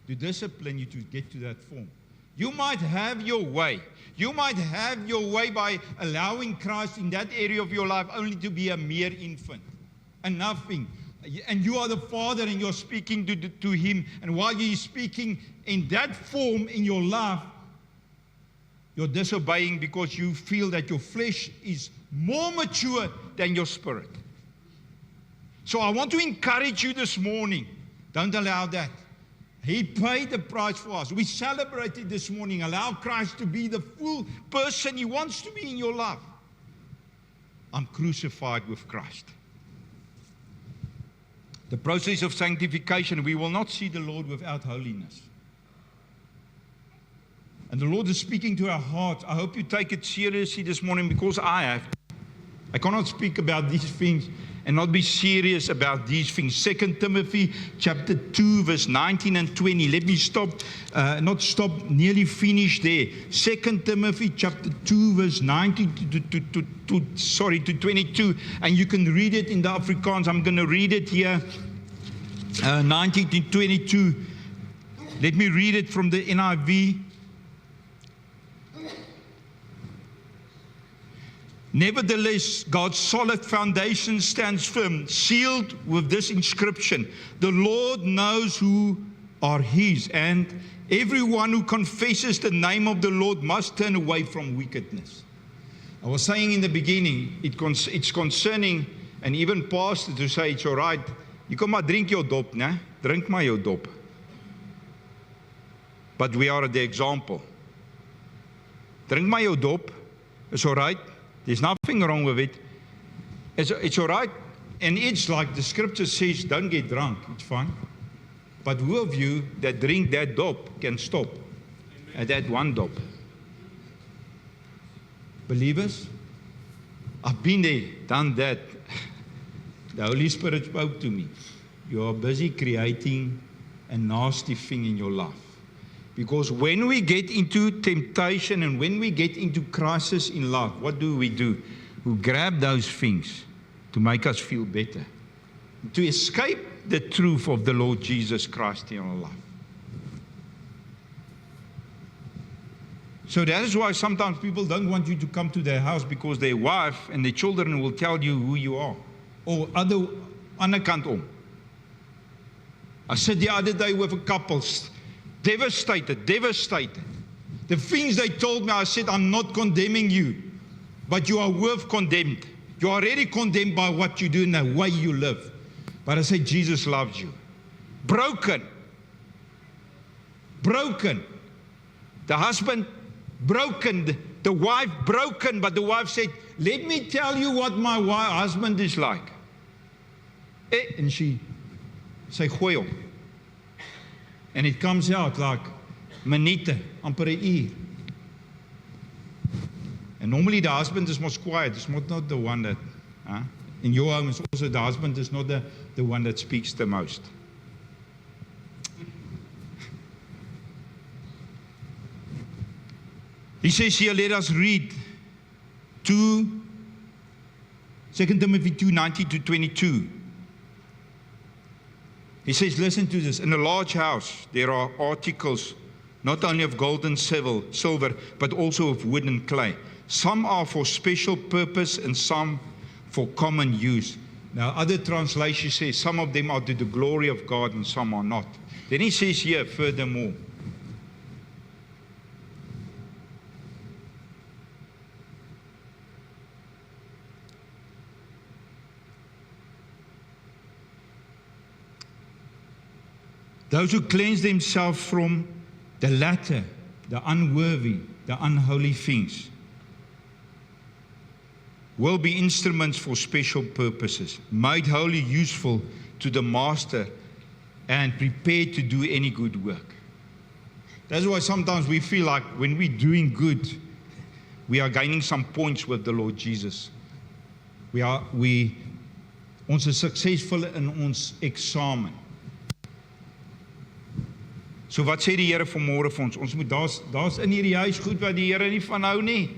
to discipline you to get to that form. You might have your way. You might have your way by allowing Christ in that area of your life only to be a mere infant, a nothing. And you are the Father and you're speaking to Him. And while He is speaking in that form in your life, you're disobeying because you feel that your flesh is more mature than your spirit. So I want to encourage you this morning. Don't allow that. He paid the price for us. We celebrated this morning. Allow Christ to be the full person He wants to be in your life. I'm crucified with Christ. The process of sanctification, we will not see the Lord without holiness. And the Lord is speaking to our hearts. I hope you take it seriously this morning because I have. I cannot speak about these things and not be serious about these things. 2 Timothy chapter 2 verse 19 and 20. Let me nearly finish there. 2 Timothy chapter 2 verse 19 to 22. And you can read it in the Afrikaans. I'm going to read it here. 19 to 22. Let me read it from the NIV. Nevertheless, God's solid foundation stands firm, sealed with this inscription: the Lord knows who are His, and everyone who confesses the name of the Lord must turn away from wickedness. I was saying in the beginning, it's concerning, and even pastors to say, it's all right, you come maar drink jou dop, né? Drink maar jou dop. But we are the example. Drink maar jou dop, it's all right. There's nothing wrong with it. It's all right. And it's like the scripture says, don't get drunk. It's fine. But who of you that drink that dop can stop at that one dop? Believers, I've been there, done that. The Holy Spirit spoke to me. You are busy creating a nasty thing in your life. Because when we get into temptation and when we get into crisis in life, what do? We grab those things to make us feel better, to escape the truth of the Lord Jesus Christ in our life. So that is why sometimes people don't want you to come to their house because their wife and their children will tell you who you are. Or ander kant om. I said the other day with a couple, devastated. The things they told me, I said, I'm not condemning you, but you are worth condemned. You are already condemned by what you do and the way you live. But I said, Jesus loves you. Broken. The husband broken. The wife broken. But the wife said, let me tell you what my husband is like. And she said, gooi hom. And it comes out like minute, amper 'n uur. And normally the husband is most quiet. It's not the one that, in your home is also the husband is not the one that speaks the most. He says here, let us read 2 Timothy 2:19 to 22. He says, listen to this. In a large house, there are articles not only of gold and silver, but also of wood and clay. Some are for special purpose and some for common use. Now, other translations say some of them are to the glory of God and some are not. Then he says here, furthermore, those who cleanse themselves from the latter, the unworthy, the unholy things, will be instruments for special purposes, made holy, useful to the master, and prepared to do any good work. That's why sometimes we feel like when we're doing good, we are gaining some points with the Lord Jesus. Ons is succesvol in ons eksamen. So wat sê die Here vanmôre vir ons? Ons moet daar's in hierdie huis goed wat die Here nie van hou nie.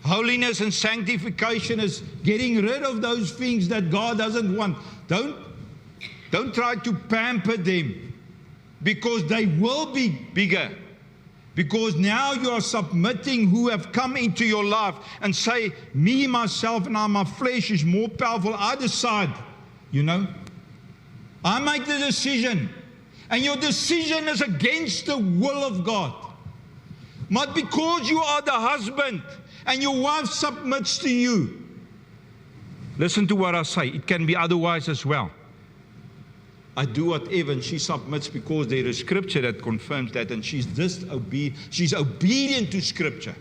Holiness and sanctification is getting rid of those things that God doesn't want. Don't try to pamper them, because they will be bigger. Because now you are submitting who have come into your life and say, me, myself, and my flesh is more powerful. I decide, I make the decision. And your decision is against the will of God. But because you are the husband and your wife submits to you, listen to what I say, it can be otherwise as well. I do whatever and she submits because there is scripture that confirms that, and she's obedient to scripture.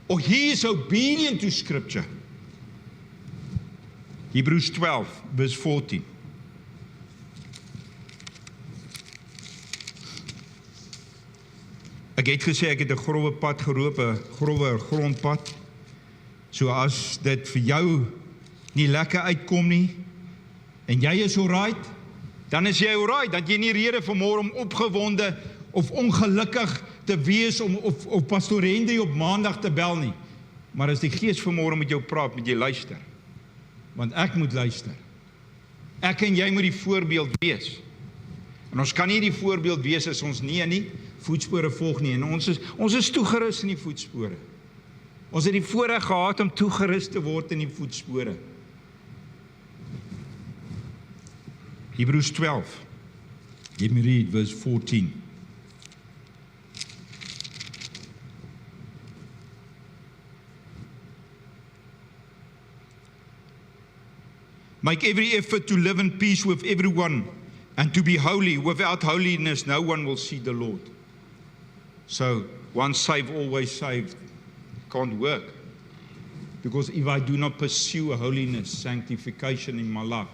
Or he is obedient to scripture. Hebrews 12 verse 14. Ek het gesê ek het 'n growwe pad geloop, 'n growwe grondpad. So as dit vir jou nie lekker uitkom nie en jy is alright, dan is jy alright, dan jy nie rede vanmôre om opgewonde of ongelukkig te wees of pastoor Henry op maandag te bel nie. Maar as die Gees vanmôre met jou praat, moet jy luister. Want ek moet luister. Ek en jy moet die voorbeeld wees. En ons kan nie die voorbeeld wees as ons nie in die voetspore volg nie. En ons is toegerus in die voetspore. Ons het die voorreg gehad om toegerus te word in die voetspore. Hebrews 12. Let me read verse 14. Make every effort to live in peace with everyone and to be holy. Without holiness, no one will see the Lord. So, once saved, always saved can't work. Because if I do not pursue holiness, sanctification in my life,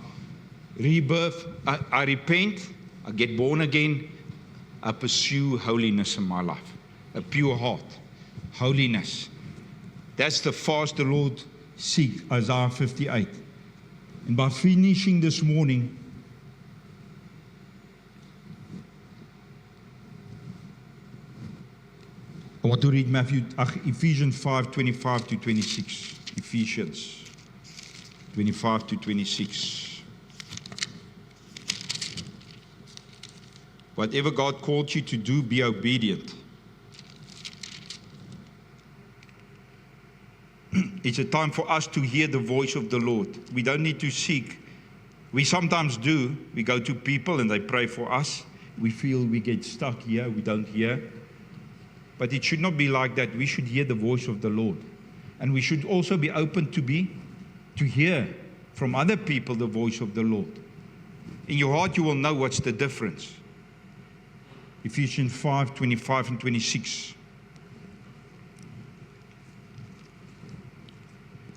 rebirth, I repent, I get born again, I pursue holiness in my life. A pure heart, holiness. That's the fast the Lord seeks, Isaiah 58. And by finishing this morning, I want to read Ephesians 5:25 to 26. Ephesians 25 to 26. Whatever God called you to do, be obedient. It's a time for us to hear the voice of the Lord. We don't need to seek. We sometimes do. We go to people and they pray for us. We feel we get stuck here, we don't hear. But it should not be like that. We should hear the voice of the Lord. And we should also be open to hear from other people the voice of the Lord. In your heart you will know what's the difference. Ephesians 5:25 and 26.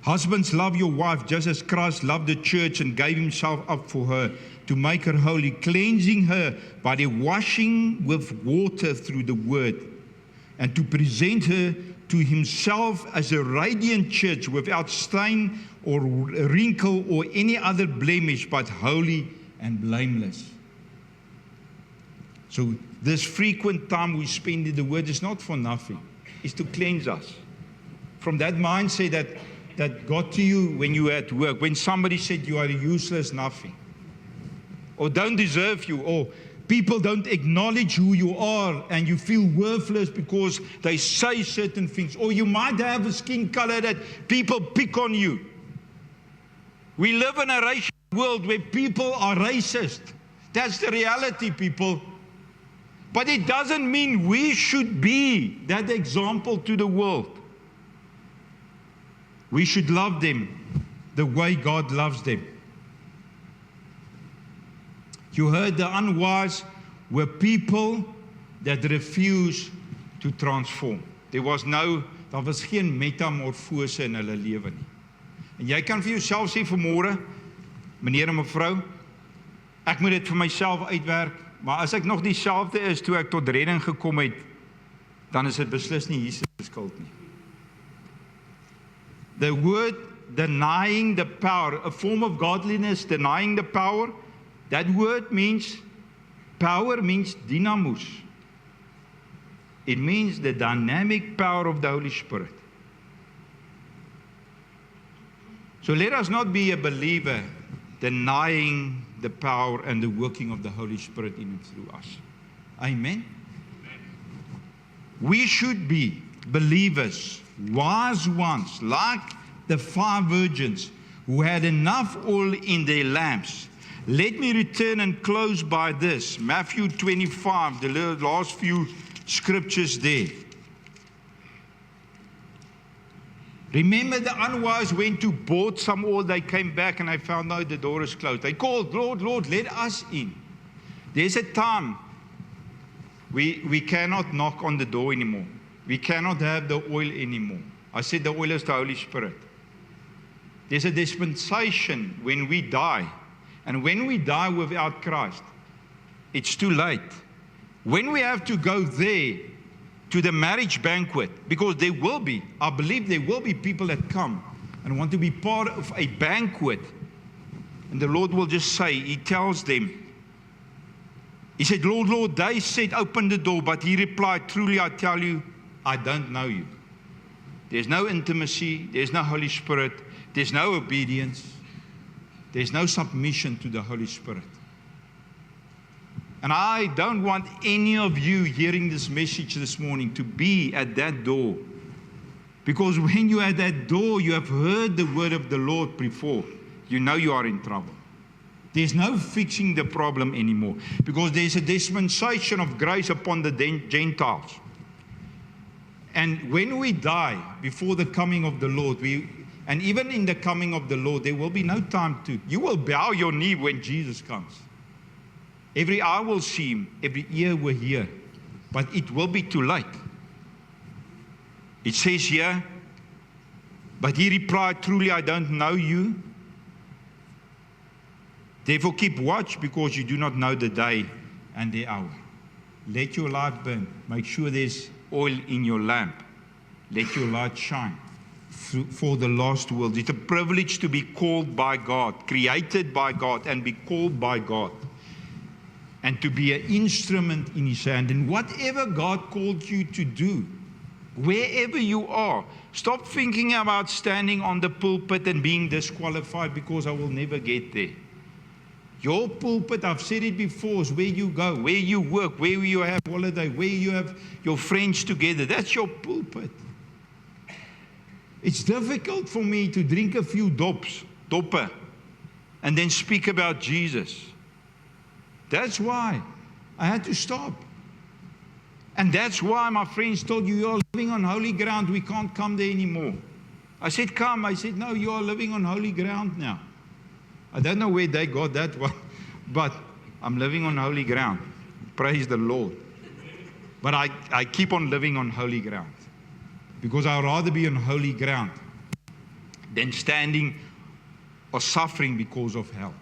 Husbands, love your wife just as Christ loved the church and gave himself up for her to make her holy, cleansing her by the washing with water through the word, and to present her to himself as a radiant church without stain or wrinkle or any other blemish, but holy and blameless. So this frequent time we spend in the word is not for nothing. It's to cleanse us from that mindset that got to you when you were at work, when somebody said you are useless, nothing, or don't deserve you, or people don't acknowledge who you are and you feel worthless because they say certain things, or you might have a skin color that people pick on you. We live in a racial world where people are racist. That's the reality, people. But it doesn't mean we should be that example to the world. We should love them the way God loves them. You heard the unwise were people that refuse to transform. Daar was geen metamorfose in hulle lewe nie. En jy kan vir jouself sê vanmôre, meneer en mevrou, ek moet dit vir myself uitwerk, maar as ek nog dieselfde is toe ek tot redding gekom het, dan is dit beslis nie Jesus se skuld nie. The word denying the power, a form of godliness, denying the power, that word means, power means dynamus. It means the dynamic power of the Holy Spirit. So let us not be a believer denying the power and the working of the Holy Spirit in and through us. Amen? We should be believers, wise ones, like the 5 virgins who had enough oil in their lamps. Let me return and close by this. Matthew 25, the last few scriptures there. Remember, the unwise went to bought some oil. They came back and they found out the door is closed. They called, Lord, Lord, let us in. There's a time we cannot knock on the door anymore. We cannot have the oil anymore. I said the oil is the Holy Spirit. There's a dispensation when we die. And when we die without Christ, it's too late. When we have to go there to the marriage banquet, because there will be, I believe there will be people that come and want to be part of a banquet. And the Lord will just say, He tells them, He said, Lord, Lord, they said, open the door. But He replied, truly I tell you, I don't know you. There's no intimacy, there's no Holy Spirit, there's no obedience, there's no submission to the Holy Spirit. And I don't want any of you hearing this message this morning to be at that door. Because when you're at that door, you have heard the word of the Lord before. You know you are in trouble. There's no fixing the problem anymore. Because there's a dispensation of grace upon the Gentiles. And when we die before the coming of the Lord, and even in the coming of the Lord, there will be no time to, you will bow your knee when Jesus comes. Every eye will see Him, every ear will hear, but it will be too late. It says here, but He replied, truly I don't know you. Therefore keep watch, because you do not know the day and the hour. Let your light burn. Make sure there's oil in your lamp. Let your light shine for the lost world. It's a privilege to be called by God, created by God, and be called by God. And to be an instrument in His hand. And whatever God called you to do, wherever you are, stop thinking about standing on the pulpit and being disqualified because I will never get there. Your pulpit, I've said it before, is where you go, where you work, where you have holiday, where you have your friends together. That's your pulpit. It's difficult for me to drink a few doppe, and then speak about Jesus. That's why I had to stop. And that's why my friends told you are living on holy ground. We can't come there anymore. I said, come. I said, no, you are living on holy ground now. I don't know where they got that one, but I'm living on holy ground. Praise the Lord. But I keep on living on holy ground, because I'd rather be on holy ground than standing or suffering because of hell,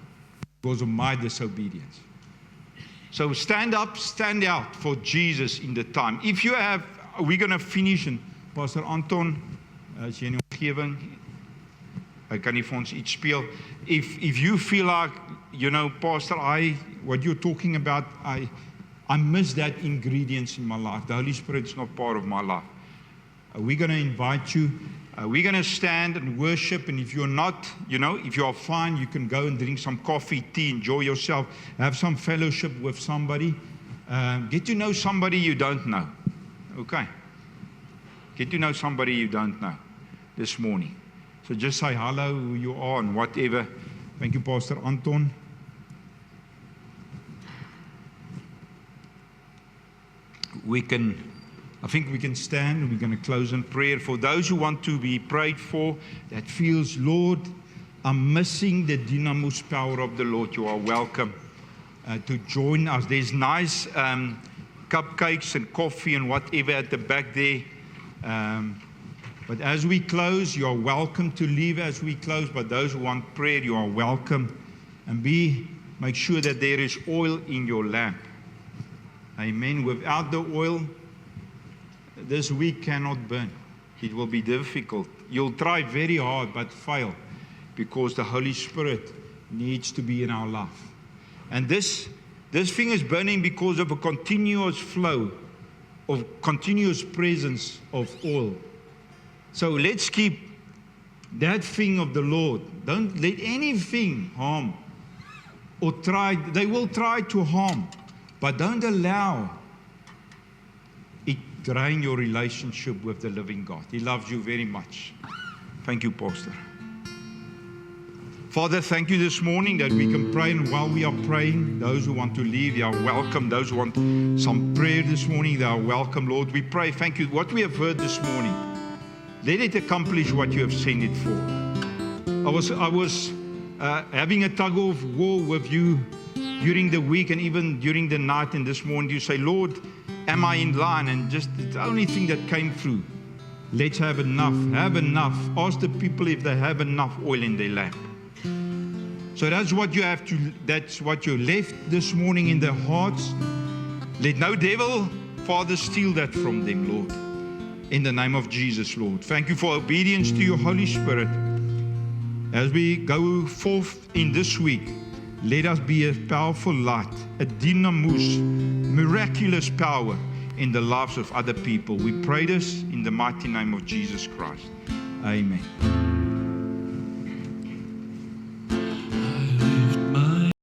because of my disobedience. So stand up, stand out for Jesus in the time. If you have, we're going to finish, and Pastor Anton, as jy in omgewing, hy kan nie vir ons iets speel. If you feel like, you know, Pastor, what you're talking about, I miss that ingredients in my life. The Holy Spirit is not part of my life. We're going to invite you. We're going to stand and worship, and if you're not, you know, if you are fine, you can go and drink some coffee, tea, enjoy yourself, have some fellowship with somebody. Get to know somebody you don't know. Okay. Get to know somebody you don't know this morning. So just say hello, who you are, and whatever. Thank you, Pastor Anton. I think we can stand. We're going to close in prayer. For those who want to be prayed for, that feels, Lord, I'm missing the dynamis power of the Lord. You are welcome to join us. There's nice cupcakes and coffee and whatever at the back there. But as we close, you are welcome to leave as we close. But those who want prayer, you are welcome. And make sure that there is oil in your lamp. Amen. Without the oil, this week cannot burn. It will be difficult. You'll try very hard, but fail, because the Holy Spirit needs to be in our life. And this thing is burning because of a continuous flow, of continuous presence of oil. So let's keep that thing of the Lord. Don't let anything harm or try. They will try to harm, but don't allow it drain your relationship with the living God. He loves you very much. Thank you, Pastor. Father, thank you this morning that we can pray, and while we are praying, those who want to leave, they are welcome. Those who want some prayer this morning, they are welcome, Lord. We pray, thank you, what we have heard this morning, let it accomplish what you have sent it for. I was having a tug of war with you during the week and even during the night, and this morning you say, Lord, am I in line? And just the only thing that came through, let's have enough, ask the people if they have enough oil in their lamp. So that's what you left this morning in their hearts. Let no devil, Father, steal that from them, Lord. In the name of Jesus, Lord. Thank you for obedience to your Holy Spirit. As we go forth in this week, let us be a powerful light, a dynamis, miraculous power in the lives of other people. We pray this in the mighty name of Jesus Christ. Amen.